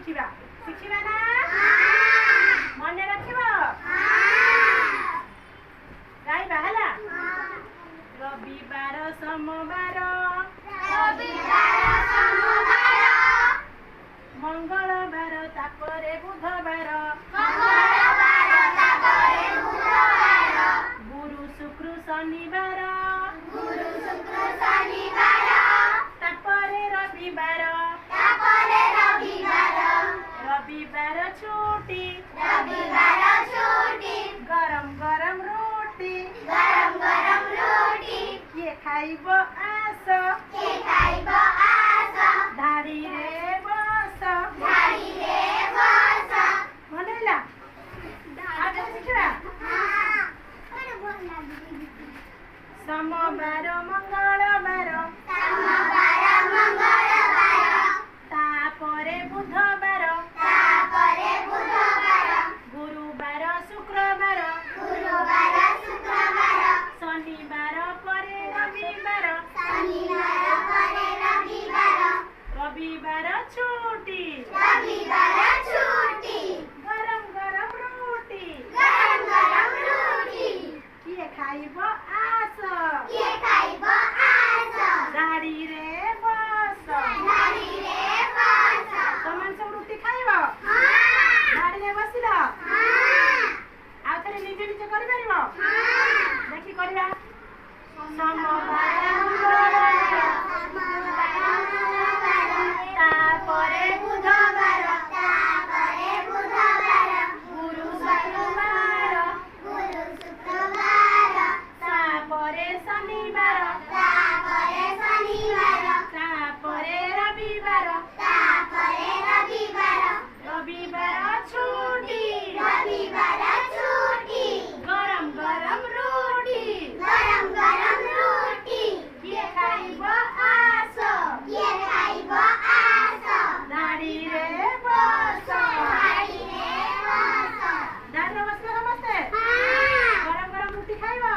शिखिबा शिखिबा ना मन रखिबो गाइबा हला रविवार सोमवार मंगलवार तापरे बुधवार गुरु शुक्र शनिवार तापरे रविवार रविवार छुट्टी गरम गरम रोटी किए खाइबो आस धाड़ी रे बस मनैला आगे शिखिबा सोमवार मंगलवार तापरे बुधवार गुरुवार शुक्रवार शनिवार परे रविवार रविवार छुट्टी गरम गरम रोटी किए खाइबो आस गाड़ी रे बस तमन सब रोटी खाइबो गाड़ी रे बसिलो आ थरे निजे निजे करि परिबो देखि करिबा सोमवार तापरे बुधवार गुरु शुक्रवार तापरे शनिवार तापरे रविवार रविवार छुट्टी गरम गरम रोटी किए खाइबो आस गाड़ी रे बस गाड़ी रे बस समस्ते गरम गरम रोटी खाइबो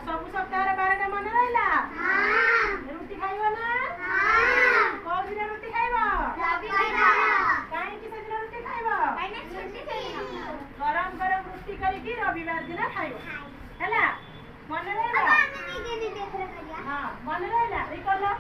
सबु सप्ताह 12टा मन रहिला रोटी खाइबो ना कोन दिन रोटी खाइबो काहे कि दिन रोटी खाइबो गरम गरम रोटी करिकि रविवार दिन खाइबो हैला मन रहिला हां मन रहिला ई करला